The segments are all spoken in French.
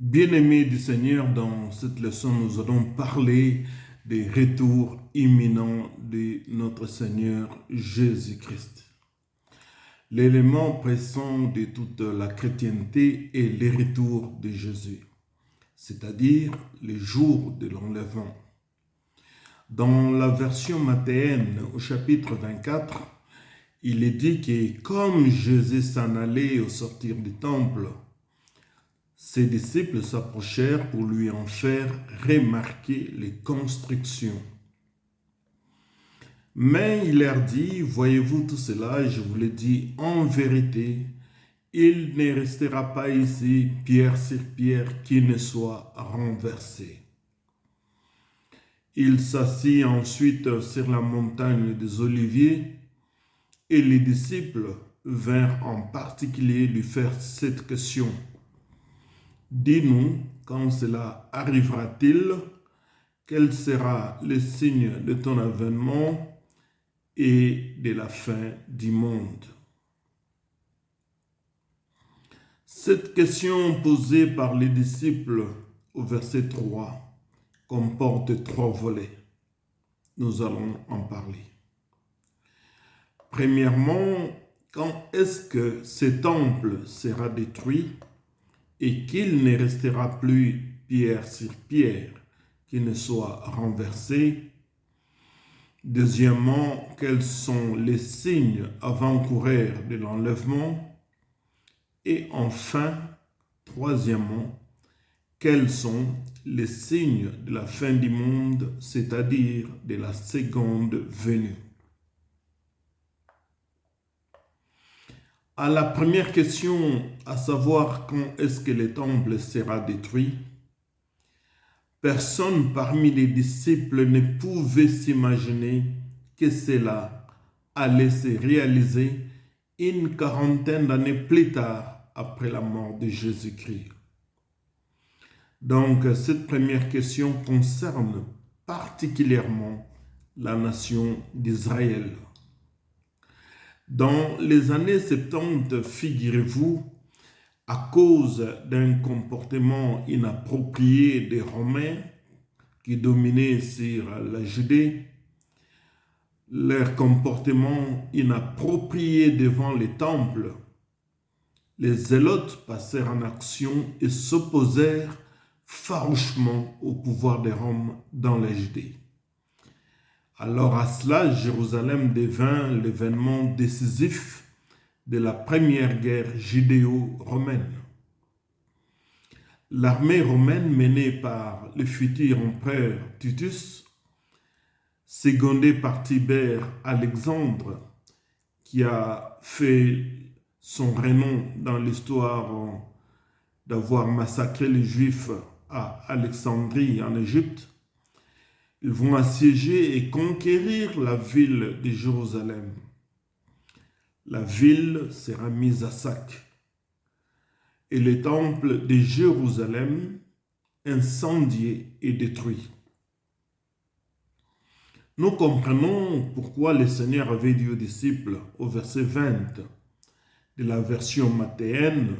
Bien-aimés du Seigneur, dans cette leçon, nous allons parler des retours imminents de notre Seigneur Jésus-Christ. L'élément pressant de toute la chrétienté est le retour de Jésus, c'est-à-dire le jour de l'enlèvement. Dans la version mathéenne, au chapitre 24, il est dit que comme Jésus s'en allait au sortir du temple, ses disciples s'approchèrent pour lui en faire remarquer les constructions. Mais il leur dit, voyez-vous tout cela, je vous le dis en vérité, il ne restera pas ici pierre sur pierre qui ne soit renversée. Il s'assit ensuite sur la montagne des Oliviers et les disciples vinrent en particulier lui faire cette question. Dis-nous, quand cela arrivera-t-il? Quel sera le signe de ton avènement et de la fin du monde? Cette question posée par les disciples au verset 3 comporte 3 volets. Nous allons en parler. Premièrement, quand est-ce que ce temple sera détruit et qu'il ne restera plus pierre sur pierre qui ne soit renversé? Deuxièmement, quels sont les signes avant-coureurs de l'enlèvement? Et enfin, troisièmement, quels sont les signes de la fin du monde, c'est-à-dire de la seconde venue? À la première question, à savoir quand est-ce que le temple sera détruit, personne parmi les disciples ne pouvait s'imaginer que cela allait se réaliser une quarantaine d'années plus tard après la mort de Jésus-Christ. Donc, cette première question concerne particulièrement la nation d'Israël. Dans les années 70, figurez-vous, à cause d'un comportement inapproprié des Romains qui dominaient sur la Judée, leur comportement inapproprié devant les temples, les Zélotes passèrent en action et s'opposèrent farouchement au pouvoir de Rome dans la Judée. Alors à cela, Jérusalem devint l'événement décisif de la première guerre judéo-romaine. L'armée romaine menée par le futur empereur Titus, secondée par Tibère Alexandre, qui a fait son renom dans l'histoire d'avoir massacré les Juifs à Alexandrie en Égypte, ils vont assiéger et conquérir la ville de Jérusalem. La ville sera mise à sac et le temple de Jérusalem incendié et détruit. Nous comprenons pourquoi le Seigneur avait dit aux disciples au verset 20 de la version mathéenne,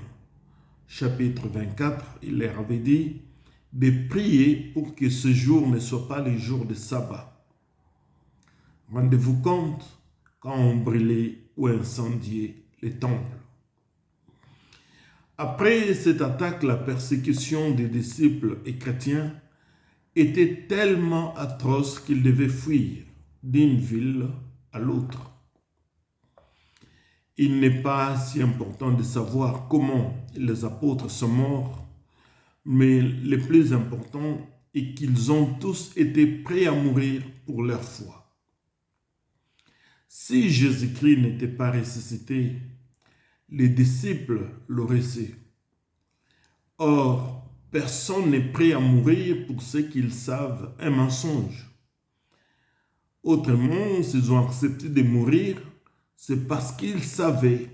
chapitre 24, il leur avait dit de prier pour que ce jour ne soit pas le jour de sabbat. Rendez-vous compte quand on brûlait ou incendiait les temples. Après cette attaque, la persécution des disciples et chrétiens était tellement atroce qu'ils devaient fuir d'une ville à l'autre. Il n'est pas si important de savoir comment les apôtres sont morts, mais le plus important est qu'ils ont tous été prêts à mourir pour leur foi. Si Jésus-Christ n'était pas ressuscité, les disciples l'auraient su. Or, personne n'est prêt à mourir pour ce qu'ils savent un mensonge. Autrement, s'ils ont accepté de mourir, c'est parce qu'ils savaient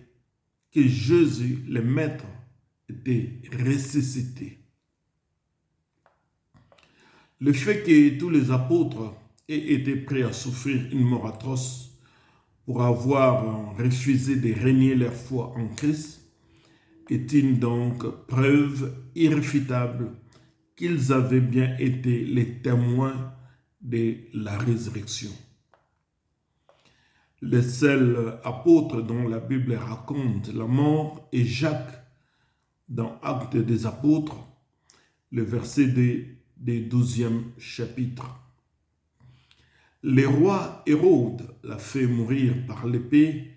que Jésus, le Maître, était ressuscité. Le fait que tous les apôtres aient été prêts à souffrir une mort atroce pour avoir refusé de renier leur foi en Christ est une donc preuve irréfutable qu'ils avaient bien été les témoins de la résurrection. Les seuls apôtres dont la Bible raconte la mort est Jacques dans Actes des Apôtres, le verset des 12e chapitre. Le roi Hérode l'a fait mourir par l'épée,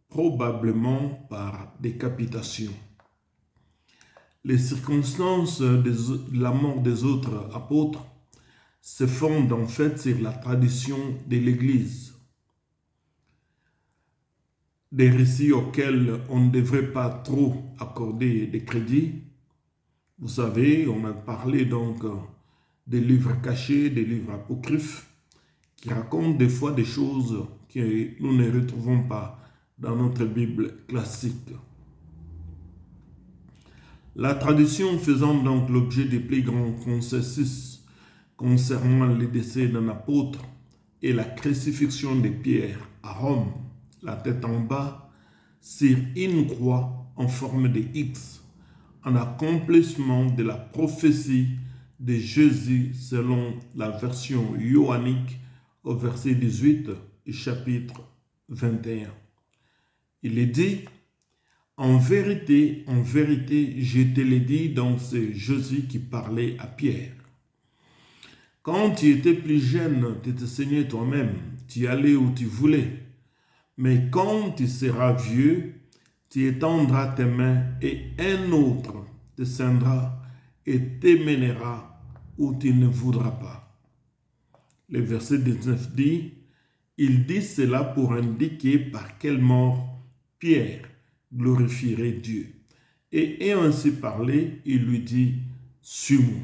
probablement par décapitation. Les circonstances de la mort des autres apôtres se fondent en fait sur la tradition de l'Église. Des récits auxquels on ne devrait pas trop accorder de crédit. Vous savez, on a parlé donc des livres cachés, des livres apocryphes, qui racontent des fois des choses que nous ne retrouvons pas dans notre Bible classique. La tradition faisant donc l'objet des plus grands consensus concernant le décès d'un apôtre et la crucifixion de Pierre à Rome, la tête en bas, sur une croix en forme de X, en accomplissement de la prophétie de Jésus selon la version johannique au verset 18 du chapitre 21. Il est dit, en vérité, je te l'ai dit, donc c'est Jésus qui parlait à Pierre. Quand tu étais plus jeune, tu te saignais toi-même, tu allais où tu voulais. Mais quand tu seras vieux, tu étendras tes mains et un autre te ceindra et t'emmènera où tu ne voudras pas. Le verset 19 dit, il dit cela pour indiquer par quelle mort Pierre glorifierait Dieu. Et ayant ainsi parlé, il lui dit, suis-moi.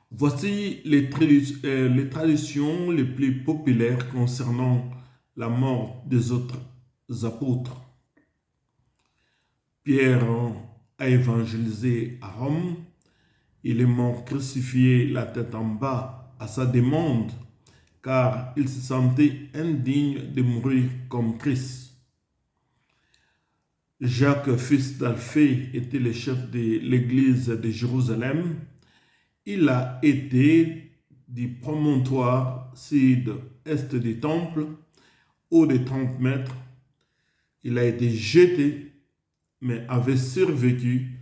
Voici les traditions les plus populaires concernant la mort des autres apôtres. Pierre a évangélisé à Rome. Il est mort crucifié la tête en bas à sa demande, car il se sentait indigne de mourir comme Christ. Jacques, fils d'Alphée, était le chef de l'église de Jérusalem. Il a été du promontoire sud-est du temple, haut de 30 mètres. Il a été jeté, mais avait survécu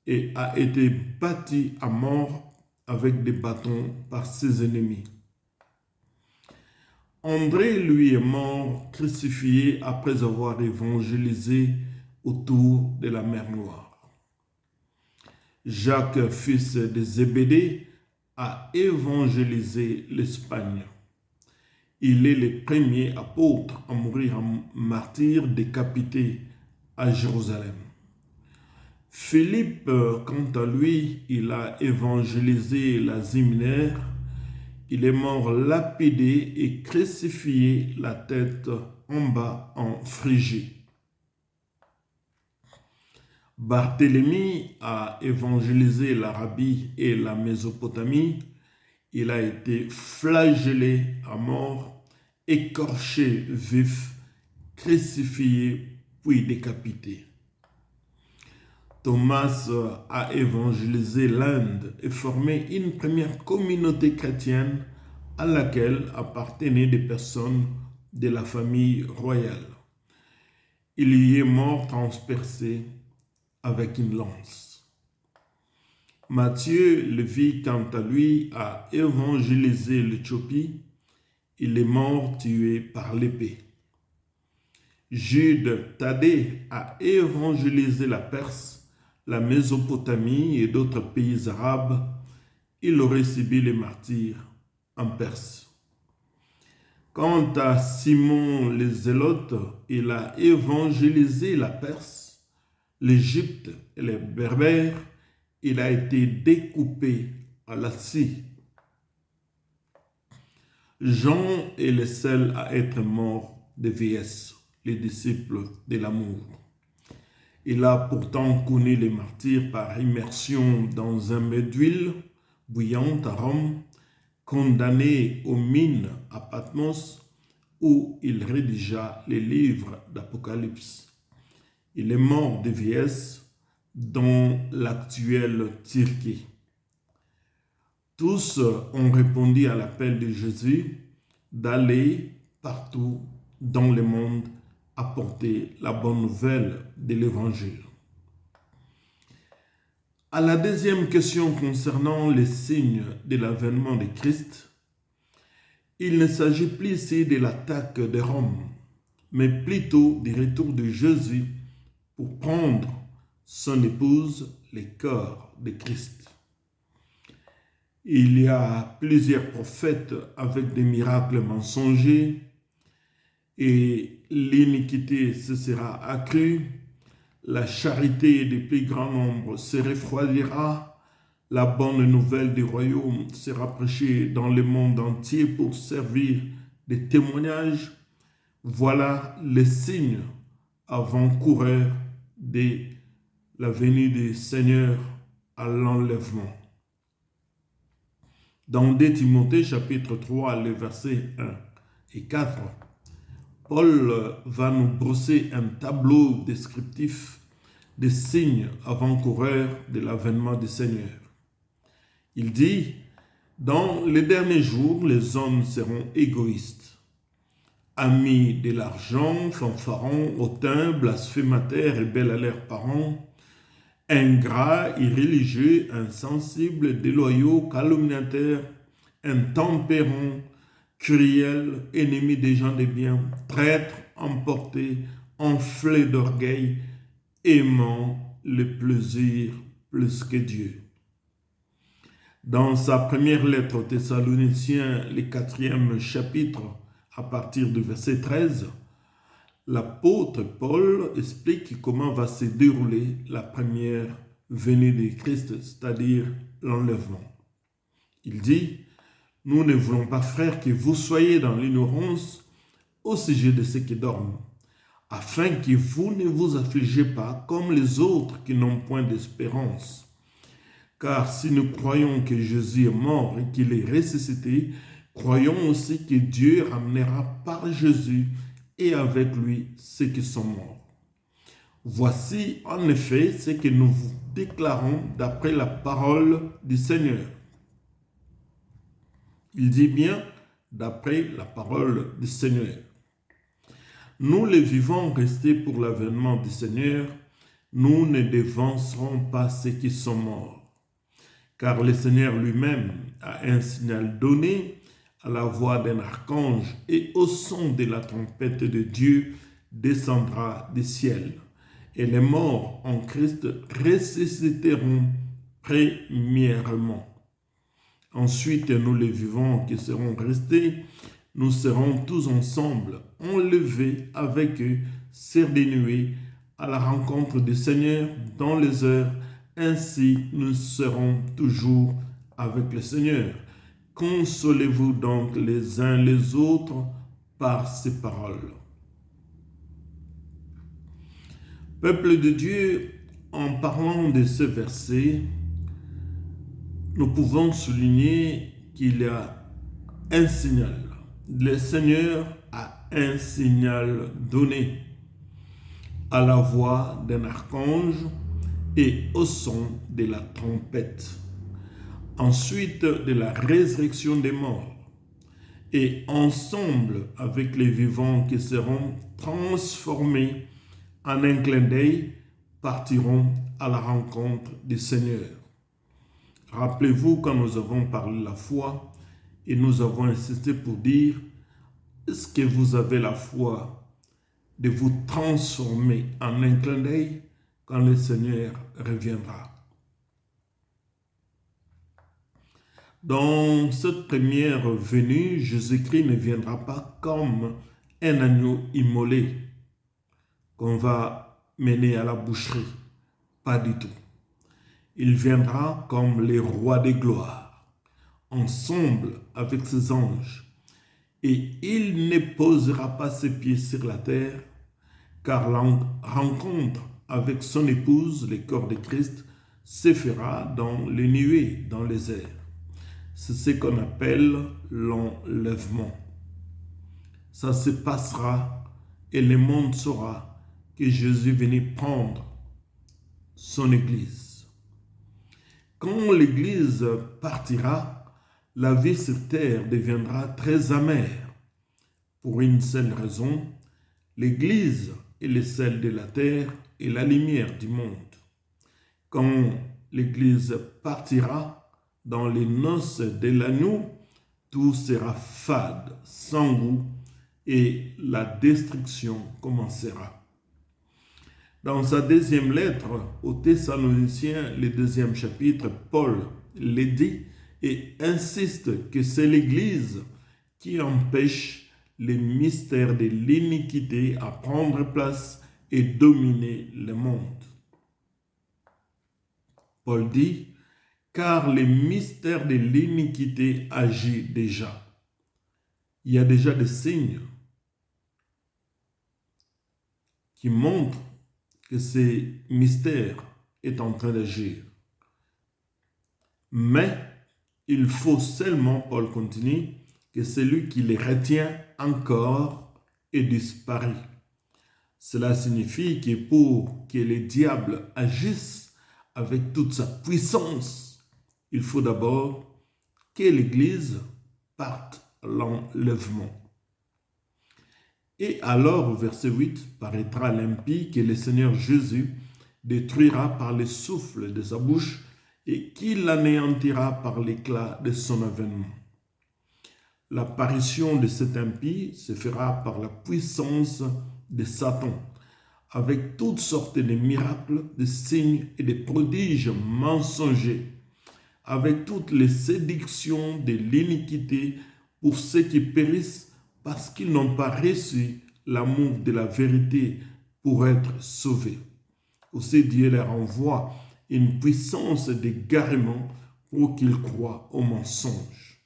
et a été battu à mort avec des bâtons par ses ennemis. André, lui, est mort crucifié après avoir évangélisé autour de la mer Noire. Jacques, fils de Zébédée, a évangélisé l'Espagne. Il est le premier apôtre à mourir en martyr décapité à Jérusalem. Philippe, quant à lui, il a évangélisé l'Asie mineure. Il est mort lapidé et crucifié la tête en bas en Phrygie. Barthélemy a évangélisé l'Arabie et la Mésopotamie. Il a été flagellé à mort, écorché vif, crucifié puis décapité. Thomas a évangélisé l'Inde et formé une première communauté chrétienne à laquelle appartenaient des personnes de la famille royale. Il y est mort transpercé avec une lance. Matthieu, Lévi, quant à lui, a évangélisé l'Éthiopie. Il est mort tué par l'épée. Jude Thaddée a évangélisé la Perse, la Mésopotamie et d'autres pays arabes. Il aurait subi les martyrs en Perse. Quant à Simon le Zélote, il a évangélisé la Perse, l'Égypte et les Berbères. Il a été découpé à la scie. Jean est le seul à être mort de vieillesse, les disciples de l'amour. Il a pourtant connu les martyrs par immersion dans un bain d'huile bouillante à Rome, condamné aux mines à Patmos, où il rédigea les livres d'Apocalypse. Il est mort de vieillesse dans l'actuelle Turquie. Tous ont répondu à l'appel de Jésus d'aller partout dans le monde apporter la bonne nouvelle de l'Évangile. À la deuxième question concernant les signes de l'avènement de Christ, il ne s'agit plus ici de l'attaque de Rome, mais plutôt du retour de Jésus pour prendre son épouse, le corps de Christ. Il y a plusieurs prophètes avec des miracles mensongers et l'iniquité se sera accrue, la charité des plus grands nombres se refroidira, la bonne nouvelle du royaume sera prêchée dans le monde entier pour servir de témoignage. Voilà les signes avant-coureurs de la venue du Seigneur à l'enlèvement. Dans 2 Timothée chapitre 3, les versets 1 et 4, Paul va nous brosser un tableau descriptif des signes avant-coureurs de l'avènement du Seigneur. Il dit, dans les derniers jours, les hommes seront égoïstes, amis de l'argent, fanfarons, hautains, blasphémateurs et belles à leurs parents, ingrats, irréligieux, insensibles, déloyaux, calomniateurs, intempérants, cruels, ennemis des gens de bien, traîtres, emportés, enflés d'orgueil, aimant le plaisir plus que Dieu. Dans sa première lettre aux Thessaloniciens, le 4e chapitre, à partir du verset 13, l'apôtre Paul explique comment va se dérouler la première venue de Christ, c'est-à-dire l'enlèvement. Il dit, « Nous ne voulons pas, frères, que vous soyez dans l'ignorance au sujet de ceux qui dorment, afin que vous ne vous affligez pas comme les autres qui n'ont point d'espérance. Car si nous croyons que Jésus est mort et qu'il est ressuscité, croyons aussi que Dieu ramènera par Jésus et avec lui ceux qui sont morts. Voici en effet ce que nous vous déclarons d'après la parole du Seigneur. » Il dit bien d'après la parole du Seigneur. Nous les vivants restés pour l'avènement du Seigneur, nous ne devancerons pas ceux qui sont morts. Car le Seigneur lui-même a un signal donné à la voix d'un archange et au son de la trompette de Dieu descendra du ciel. Et les morts en Christ ressusciteront premièrement. Ensuite, nous les vivants qui serons restés, nous serons tous ensemble enlevés avec eux, sur des nuées, à la rencontre du Seigneur dans les heures. Ainsi, nous serons toujours avec le Seigneur. Consolez-vous donc les uns les autres par ces paroles. Peuple de Dieu, en parlant de ce verset, nous pouvons souligner qu'il y a un signal. Le Seigneur a un signal donné à la voix d'un archange et au son de la trompette. Ensuite, de la résurrection des morts. Et ensemble avec les vivants qui seront transformés en un clin d'œil, partiront à la rencontre du Seigneur. Rappelez-vous quand nous avons parlé de la foi et nous avons insisté pour dire, est-ce que vous avez la foi de vous transformer en un clin d'œil quand le Seigneur reviendra? Dans cette première venue, Jésus-Christ ne viendra pas comme un agneau immolé qu'on va mener à la boucherie. Pas du tout. Il viendra comme le roi des gloires, ensemble avec ses anges. Et il ne posera pas ses pieds sur la terre, car la rencontre avec son épouse, le corps de Christ, se fera dans les nuées, dans les airs. C'est ce qu'on appelle l'enlèvement. Ça se passera et le monde saura que Jésus venait prendre son Église. Quand l'Église partira, la vie sur terre deviendra très amère. Pour une seule raison, l'Église est le sel de la terre et la lumière du monde. Quand l'Église partira dans les noces de l'agneau, tout sera fade, sans goût, et la destruction commencera. Dans sa deuxième lettre aux Thessaloniciens, le 2e chapitre, Paul le dit et insiste que c'est l'Église qui empêche les mystères de l'iniquité à prendre place et dominer le monde. Paul dit, car les mystères de l'iniquité agissent déjà. Il y a déjà des signes qui montrent que ce mystère est en train d'agir. Mais il faut seulement, Paul continue, que celui qui les retient encore ait disparu. Cela signifie que pour que le diable agisse avec toute sa puissance, il faut d'abord que l'Église parte à l'enlèvement. Et alors, au verset 8, paraîtra l'impie que le Seigneur Jésus détruira par le souffle de sa bouche et qu'il l'anéantira par l'éclat de son avènement. L'apparition de cet impie se fera par la puissance de Satan, avec toutes sortes de miracles, de signes et de prodiges mensongers, avec toutes les séductions de l'iniquité pour ceux qui périssent parce qu'ils n'ont pas reçu l'amour de la vérité pour être sauvés. Aussi Dieu leur envoie une puissance d'égarement pour qu'ils croient au mensonge.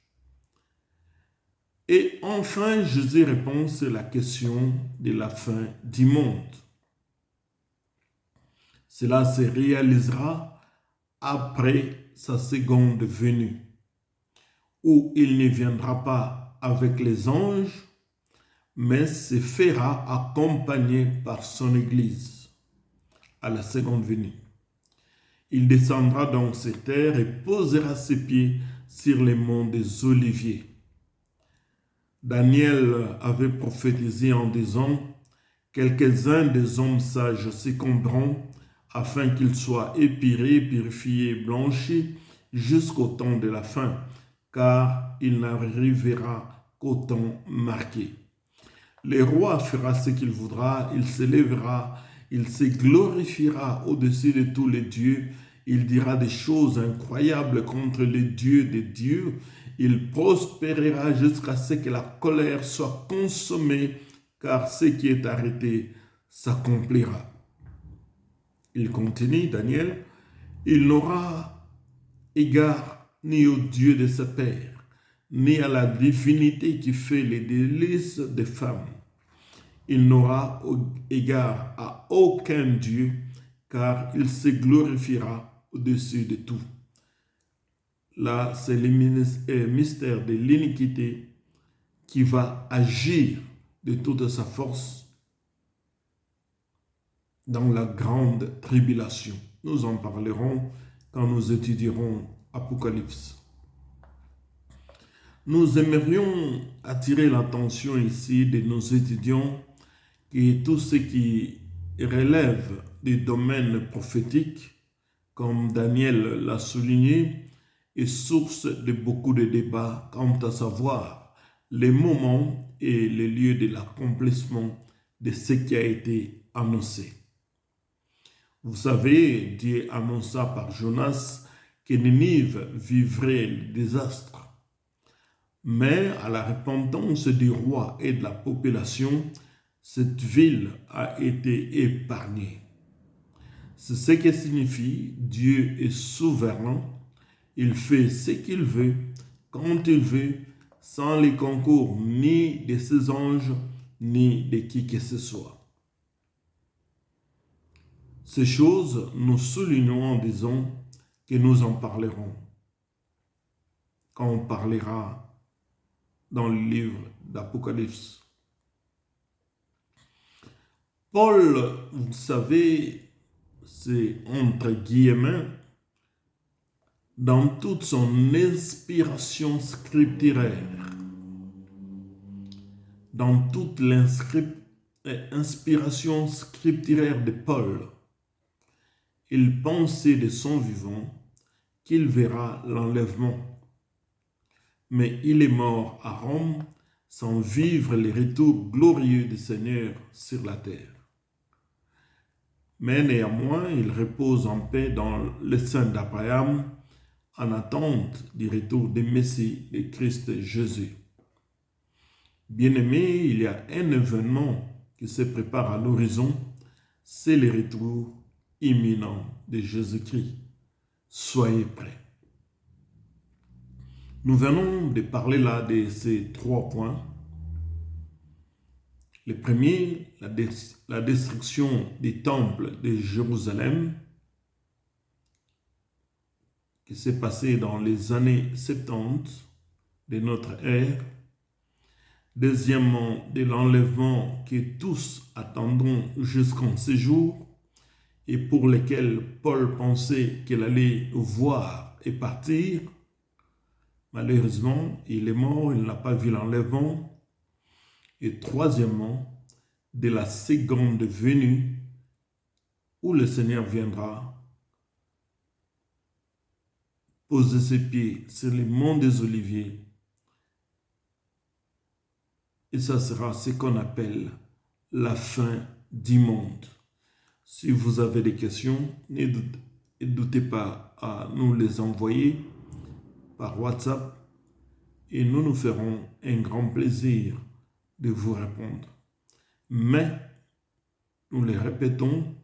Et enfin, Jésus répond sur la question de la fin du monde. Cela se réalisera après sa seconde venue, où il ne viendra pas avec les anges, mais se fera accompagner par son Église à la seconde venue. Il descendra donc sur terre et posera ses pieds sur les monts des Oliviers. Daniel avait prophétisé en disant « Quelques-uns des hommes sages succomberont afin qu'ils soient épirés, purifiés, blanchis jusqu'au temps de la fin, car il n'arrivera qu'au temps marqué. Le roi fera ce qu'il voudra, il s'élèvera, il se glorifiera au-dessus de tous les dieux, il dira des choses incroyables contre les dieux des dieux, il prospérera jusqu'à ce que la colère soit consommée, car ce qui est arrêté s'accomplira. » Il continue, Daniel, « Il n'aura égard ni au Dieu de ses pères, ni à la divinité qui fait les délices des femmes. Il n'aura égard à aucun Dieu, car il se glorifiera au-dessus de tout. » Là, c'est le mystère de l'iniquité qui va agir de toute sa force dans la grande tribulation. Nous en parlerons quand nous étudierons Apocalypse. Nous aimerions attirer l'attention ici de nos étudiants que tout ce qui relève du domaine prophétique, comme Daniel l'a souligné, est source de beaucoup de débats quant à savoir les moments et les lieux de l'accomplissement de ce qui a été annoncé. Vous savez, Dieu annonça par Jonas que Ninive vivrait le désastre. Mais à la repentance du roi et de la population, cette ville a été épargnée. C'est ce que signifie Dieu est souverain. Il fait ce qu'il veut, quand il veut, sans les concours ni de ses anges, ni de qui que ce soit. Ces choses, nous soulignons en disant que nous en parlerons quand on parlera dans le livre d'Apocalypse. Paul, vous savez, c'est entre guillemets, dans toute son inspiration scripturaire, dans toute l'inspiration scripturaire de Paul, il pensait de son vivant qu'il verra l'enlèvement. Mais il est mort à Rome sans vivre les retours glorieux du Seigneur sur la terre. Mais néanmoins, il repose en paix dans le sein d'Abraham en attente du retour du Messie, de Christ Jésus. Bien-aimés, il y a un événement qui se prépare à l'horizon, c'est le retour imminent de Jésus-Christ. Soyez prêts. Nous venons de parler là de ces 3 points. Le premier, la destruction du temple de Jérusalem, qui s'est passé dans les années 70 de notre ère. Deuxièmement, de l'enlèvement que tous attendront jusqu'en ce jour et pour lequel Paul pensait qu'il allait voir et partir. Malheureusement, il est mort, il n'a pas vu l'enlèvement. Et troisièmement, de la seconde venue où le Seigneur viendra poser ses pieds sur les monts des Oliviers. Et ça sera ce qu'on appelle la fin du monde. Si vous avez des questions, n'hésitez pas à nous les envoyer par WhatsApp et nous nous ferons un grand plaisir de vous répondre. Mais, nous le répétons,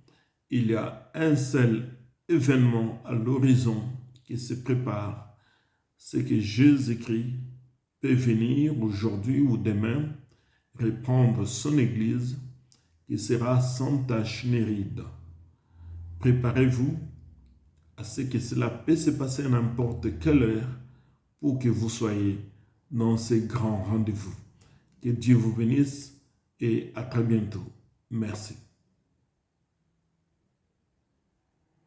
il y a un seul événement à l'horizon qui se prépare, c'est que Jésus-Christ peut venir aujourd'hui ou demain reprendre son Église qui sera sans tache ni ride. Préparez-vous à ce que cela peut se passer à n'importe quelle heure pour que vous soyez dans ces grands rendez-vous. Que Dieu vous bénisse et à très bientôt. Merci.